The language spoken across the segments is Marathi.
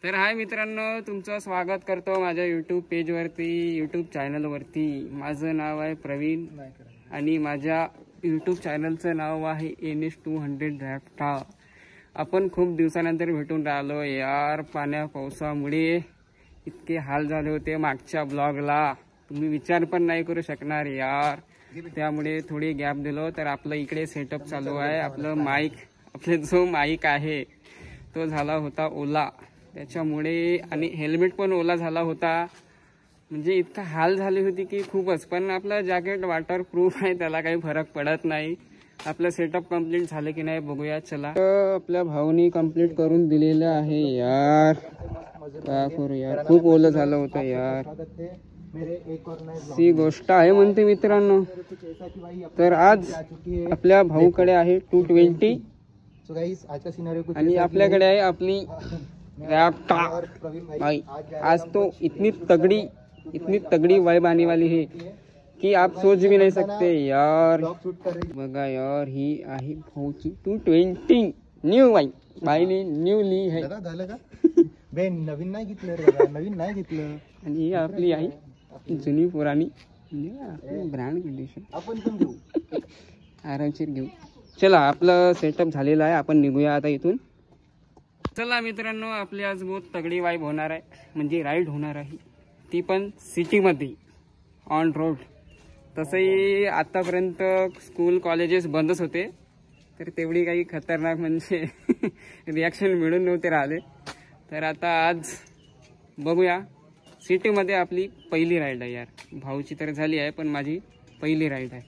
तर हाय मित्रांनो, तुमचं स्वागत करतो माझ्या यूट्यूब पेजवरती, यूट्यूब चॅनलवरती। माझं नाव आहे प्रवीण आणि माझ्या यूट्यूब चॅनलचं नाव आहे NS200 ड्राफ्टा। आपण खूप दिवसानंतर भेटून राहिलो यार। पाण्या पावसामुळे इतके हाल झाले होते मागच्या ब्लॉगला, तुम्ही विचार पण नाही करू शकणार यार। त्यामुळे थोडी गॅप दिलो। तर आपलं इकडे सेटअप चालू आहे। आपले जो माईक आहे तो झाला होता ओला, त्याच्यामुळे आणि हेल्मेट पण ओला झाला होता। म्हणजे इतका हाल झाली होती की खूपच। पण आपलं जॅकेट वॉटरप्रूफ आहे, त्याला काही फरक पडत नाही। आपलं सेटअप कंप्लीट झालं की नाही बघूया चला। आपल्या भाऊनी कंप्लीट करून दिलेलं आहे यार। काय करू यार, खूप ओलं झालं होतं यार। सी गोष्ट आहे म्हणते मित्रांनो। तर आज आपल्या भाऊकडे आहे 220 आणि आपल्याकडे आहे आपली रैप्टा भाई। आज तो इतनी तगड़ी वाइब आने वाली है कि आप सोच भी नहीं सकते यार। बघा यार, ही आहे भाऊची 220 न्यू बाईने न्यू ली है। नवीन नाही घेतलं रे, नवीन नाही घेतलं। आणि ही आपली आहे जुनी पुराणी ब्रँड कंडिशन। आपण पण घेऊ, आरामशीर घेऊ। चला, आपलं सेटअप झालेलं आहे, आपण निघूया आता इथून। चला मित्रांनो, आपली आज बहुत तगडी वाइब होणार आहे, म्हणजे राईड होणार आहे, ती पण सिटीमध्ये ऑन रोड। तसंही आतापर्यंत स्कूल कॉलेजेस बंदच होते, तर तेवढी काही खतरनाक म्हणजे रिॲक्शन मिळून नव्हते राहिले। तर आता आज बघूया, सिटीमध्ये आपली पहिली राईड आहे यार। भाऊची तर झाली आहे, पण माझी पहिली राईड आहे।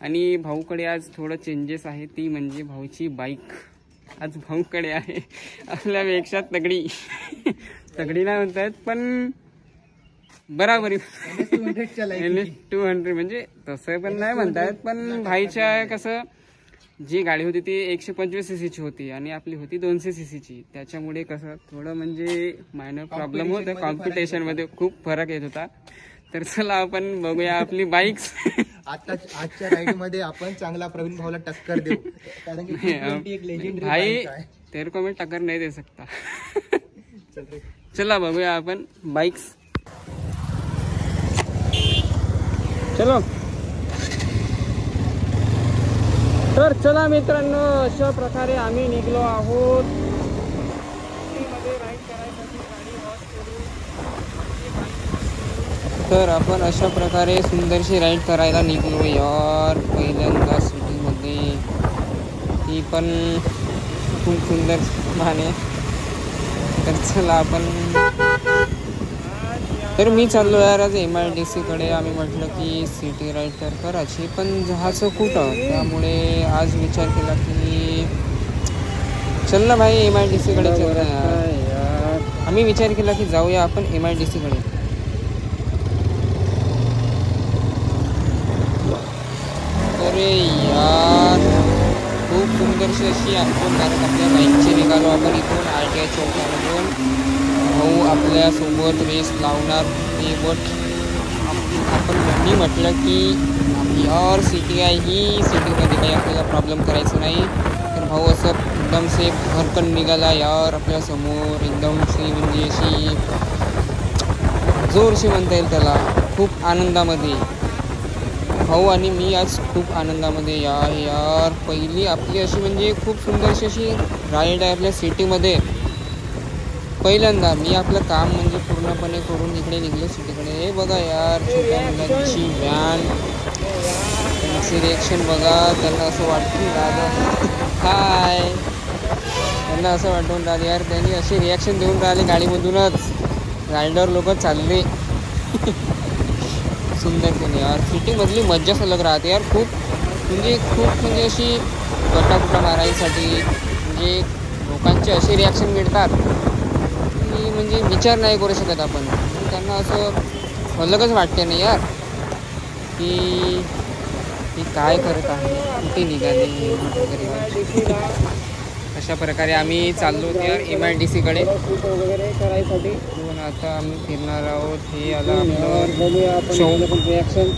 आणि भाऊकडे आज थोडं चेंजेस आहे, ती म्हणजे भाऊची बाईक आज भाऊकडे आहे। आपल्यापेक्षा तगडी नाही म्हणतात, पण बराबरी NS200 म्हणजे तसं पण नाही म्हणतात, पण भाईच्या कसं जी गाडी होती ती 125 cc ची होती आणि आपली होती 200 cc ची। त्याच्यामुळे कसं थोडं म्हणजे मायनर प्रॉब्लेम होता, कॉम्पिटिशन मध्ये खूप फरक येत होता। तर चला आपण बघूया आपली बाईक्स। आजच्या राईड मध्ये आपण चांगला प्रवीण भाऊला टक्कर देऊ, कारण की एक लेजेंडरी भाई तेरे को मैं टक्कर नहीं दे सकता। चला बघूया आपण बाईक्स। चलो तर चला मित्रांनो, अशा प्रकारे आम्ही निघलो आहोत सिटीमध्ये राईड करायसाठी गाडी वॉश करून। तर आपण अशा प्रकारे सुंदरशी राईड करायला निघलो यार, पहिल्यांदा सिटीमध्ये, ती पण खूप सुंदर माने। तर चला आपण, तर मी चाललो यार आज MIDC कडे। आम्ही म्हटलं की सिटी राईड तर करायची, पण जहाचं कुठं, त्यामुळे आज विचार केला की चल ना भाई MIDC कडे चल यार। आम्ही विचार केला की जाऊया आपण MIDC कडे। अरे यार, खूप सुंदरशी अशी आपण कारण आपल्या बाईकची निघालो आपण इथून RTI चौकामधून। भाऊ आपल्यासोबत रेस लावणार ते, बट मी म्हटलं की यार सिटी आहे ही, सिटीमध्ये काही आपल्याला प्रॉब्लेम करायचं नाही। तर भाऊ असं एकदम से भरकन निघाला यार आपल्यासमोर, एकदम से म्हणजे अशी जोरशी म्हणता येईल त्याला, खूप आनंदामध्ये। भाऊ आणि मी आज खूप आनंदामध्ये यार। पहिली आपली अशी म्हणजे खूप सुंदरशी अशी राईड आहे आपल्या सिटीमध्ये। पहिल्यांदा मी आपलं काम म्हणजे पूर्णपणे करून इकडे निघलो सिटीकडे। हे बघा यार, छोट्या मुलांची व्हॅन, त्यांची रिॲक्शन बघा, त्यांना असं वाटून राहिलं हाय, त्यांना असं वाटून राहिलं यार, त्यांनी अशी रिॲक्शन देऊन राहिले गाडीमधूनच। रायडर लोक चालले सुंदरतेने यार। सिटीमधली मज्जाच अलग राहते यार, खूप म्हणजे अशी गटागुटा मारायसाठी म्हणजे लोकांचे असे रिॲक्शन मिळतात की म्हणजे विचार नाही करू शकत आपण। त्यांना असं अलगच वाटते ना यार की काय करत आहे, कुठे निघाले वगैरे। अशा प्रकारे आम्ही चाललो होतो यार MIDC कडे वगैरे करायसाठी। आता आम्ही फिरणार आहोत। हे आलं आपलं रिॲक्शन,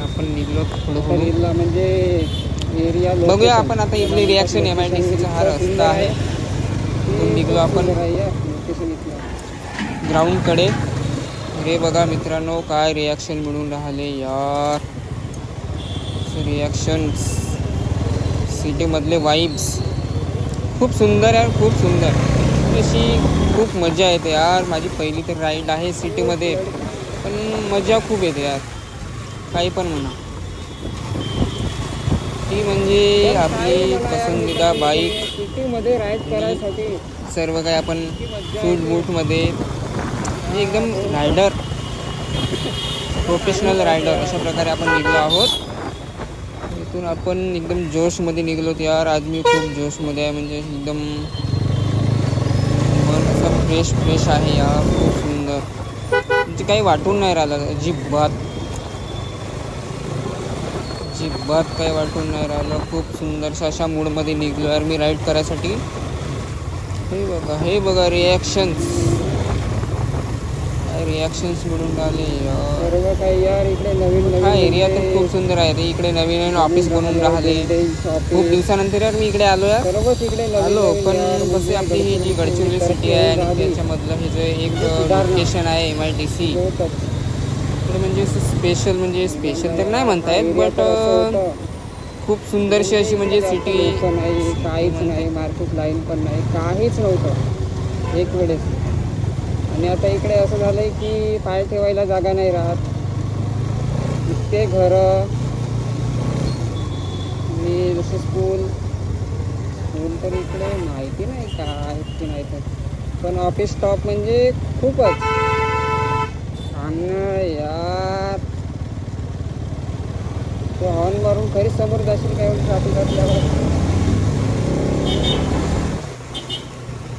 आपण निघलो थोडं म्हणजे एरिया। बघूया आपण आता इथली रिॲक्शन। MIDC चा हा रस्ता आहे, निघलो आपण। लोकेशन इथलं ग्राउंडकडे. हे बघा मित्रांनो काय रिॲक्शन मिळून राहिले यार. रिॲक्शन्स, सिटीमधले वाईब्स खूप सुंदर यार, खूप सुंदर. अशी खूप मजा येते यार. माझी पहिली तर राईड आहे सिटीमध्ये, पण मजा खूप येते यार. काही पण म्हणा, ती म्हणजे आपली पसंदीदा बाईक. सिटीमध्ये राईड करायसाठी सर्व काही आपण सूट बूटमध्ये एकदम रायडर, प्रोफेशनल रायडर अशा प्रकारे आपण निघलो आहोत. इथून आपण एकदम जोशमध्ये निघलोत यार. आज मी खूप जोशमध्ये आहे, म्हणजे एकदम मन असं फ्रेश आहे यार. खूप सुंदर, म्हणजे काही वाटून नाही राहिलं अजिबात काही वाटून नाही राहिलं. खूप सुंदरशा अशा मूडमध्ये निघलो यार मी राईड करायसाठी. हे बघा रिॲक्शन्स मिळून राहिले सर्व काही यार. इकडे नवीन हा एरिया तर खूप सुंदर आहे. इकडे नवीन ऑफिस बनवून राहिले. खूप दिवसानंतर यार मी इकडे आलो यार. आलो पण कसे आपली ही जी गडचिरोली सिटी आहे आणि त्याच्यामधलं हे जे एक लोकेशन आहे MIDC, इकडे म्हणजे स्पेशल, म्हणजे स्पेशल तर नाही म्हणता येत, बट खूप सुंदरशी अशी म्हणजे सिटी नाही. काहीच नाही, मार्केट लाईन पण नाही, काहीच नव्हतं एक वेळेस. आणि आता इकडे असं झालं आहे की पाय ठेवायला जागा नाही राहत. इतके घरं आणि जसं स्कूल तर इकडे माहिती नाही का आहेत की नाही तर, पण ऑफिस स्टॉप म्हणजे खूपच सांगणं यार. तो हॉर्न मारून खरी समोर जाशील काय ट्रॅफिक असल्यावर.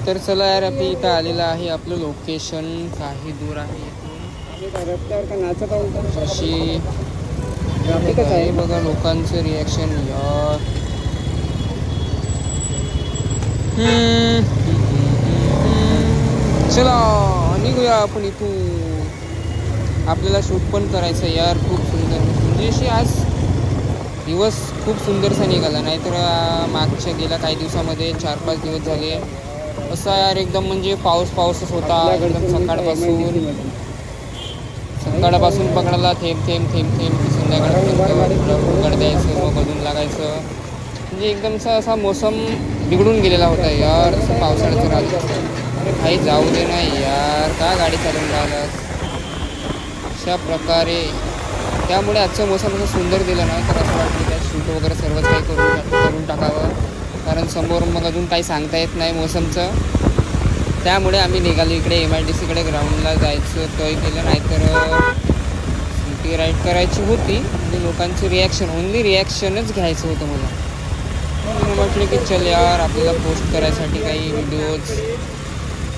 तर चला यार, आपली इथं आलेलं आहे आपलं लोकेशन. काही दूर आहे इथून. रस्त्यावर का नाचत आहोत अशी ट्रॅफिकच आहे. बघा लोकांचं रिॲक्शन यार. चला निघूया आपण इथून. आपल्याला शूट पण करायचं यार. खूप सुंदर, म्हणजे अशी आज दिवस खूप सुंदरसा निघाला. नाहीतर मागच्या गेल्या काही दिवसामध्ये 4-5 दिवस झाले असा यार एकदम म्हणजे पाऊसच होता एकदम. सकाळपासून पकडायला थेंब संध्याकाळपर्यंत उघड द्यायचं, मग बदलून लागायचं. म्हणजे एकदम असा मोसम बिघडून गेलेला होता यार. असं पावसाळ्याचं राहिलं. अरे भाई जाऊ दे नाही यार, का गाडी चालवून राहिलास अशा प्रकारे. त्यामुळे आजचं मोसम असं सुंदर दिलं ना, तर असं वाटतं त्यात शूट वगैरे सर्वच काही करून टाकावं. कारण समोर मग अजून काही सांगता येत नाही मोसमचं. त्यामुळे आम्ही निघालो इकडे MIDCकडे ग्राउंडला जायचं तोही केलं. नाहीतर सिटी राईड करायची होती, म्हणजे लोकांची ओनली रिॲक्शनच घ्यायचं होतं मला. मी म्हटलं की चल यार, आपल्याला पोस्ट करायसाठी काही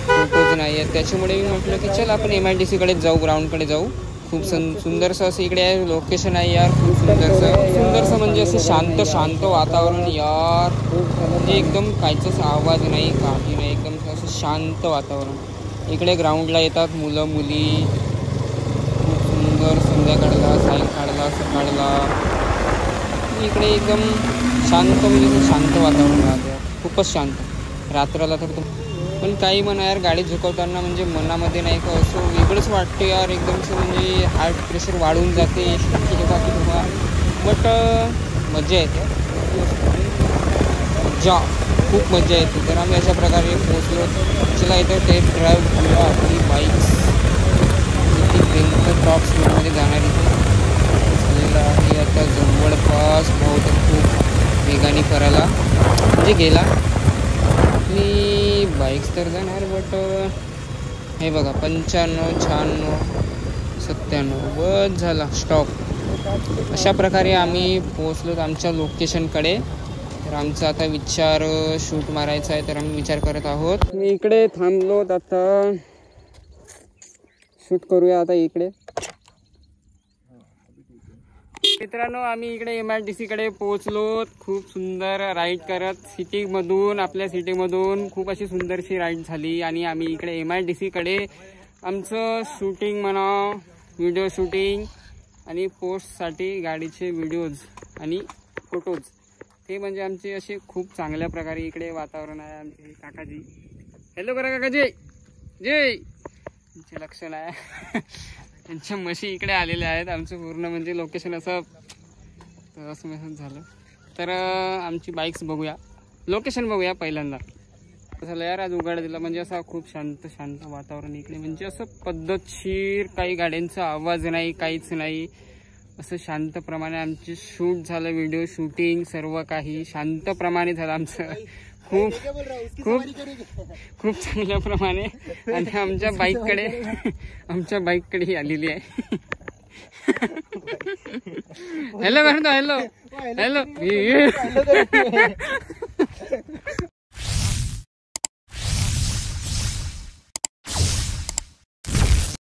फोटोज नाही आहेत, त्याच्यामुळे मी म्हटलं की चल आपण MIDCकडेच जाऊ, ग्राउंडकडे जाऊ. खूप सुंदरसं असं इकडे लोकेशन आहे यार. खूप सुंदरसं म्हणजे असं शांत वातावरण यार. म्हणजे एकदम काहीच आवाज नाही, काही नाही, एकदम असं शांत वातावरण. इकडे ग्राउंडला येतात मुलं मुली. खूप सुंदर संध्याकाळला, सायंकाळला, सकाळला इकडे एकदम शांत, म्हणजे शांत वातावरण राहतं. खूपच शांत. रात्राला तर पण काही म्हणा यार, गाडी झुकवताना म्हणजे मनामध्ये नाही का असं वेगळंच वाटतं यार. एकदम म्हणजे हार्ट प्रेशर वाढून जाते किंवा बट मजा येते खूप मजा येते. तर आम्ही अशा प्रकारे पोहोचलो. चला इथं टेस्ट ड्राईव्ह करूया आपली बाईक्स. इथेपर्यंत टॉप स्पीडमध्ये जाणारी झालेला आहे आता जवळपास. बहुतेक खूप वेगाने करायला म्हणजे गेला. आपली बाईक्स तर जाणार, बट हे बघा 95, 96, 97 बस झाला स्टॉप. अशा प्रकारे आम्ही पोहोचलो आमच्या लोकेशनकडे. तर आमचा आता विचार शूट मारायचा आहे, तर आम्ही विचार करत आहोत. मी इकडे थांबलो, आता शूट करूया आता इकडे. मित्रांनो, आम्ही इकडे MIDCकडे पोहोचलो. खूप सुंदर राईड करत आपल्या सिटीमधून खूप अशी सुंदरशी राईड झाली. आणि आम्ही इकडे MIDCकडे आमचं शूटिंग म्हणा, व्हिडिओ शूटिंग आणि पोस्टसाठी गाडीचे व्हिडिओज आणि फोटोज, ते म्हणजे आमचे असे खूप चांगल्या प्रकारे इकडे वातावरण आहे. आमचे काकाजी, हॅलो करा काकाजी. जय त्यांचे लक्ष नाही. त्यांच्या म्हशी इकडे आलेल्या आहेत. आमचं पूर्ण म्हणजे लोकेशन असं झालं. तर आमची बाईक्स बघूया, लोकेशन बघूया पहिल्यांदा. झालं यार आज उघाड दिला म्हणजे असं खूप शांत शांत वातावरण इकडे, म्हणजे असं पद्धतशीर, काही गाड्यांचा आवाज नाही, काहीच नाही, असं शांतप्रमाणे आमचे शूट झालं. व्हिडिओ शूटिंग सर्व काही शांतप्रमाणे झालं आमचं, खूप खूप खूप चांगल्या प्रमाणे. आणि आमच्या बाईककडे आलेली आहे. Hello hello hello.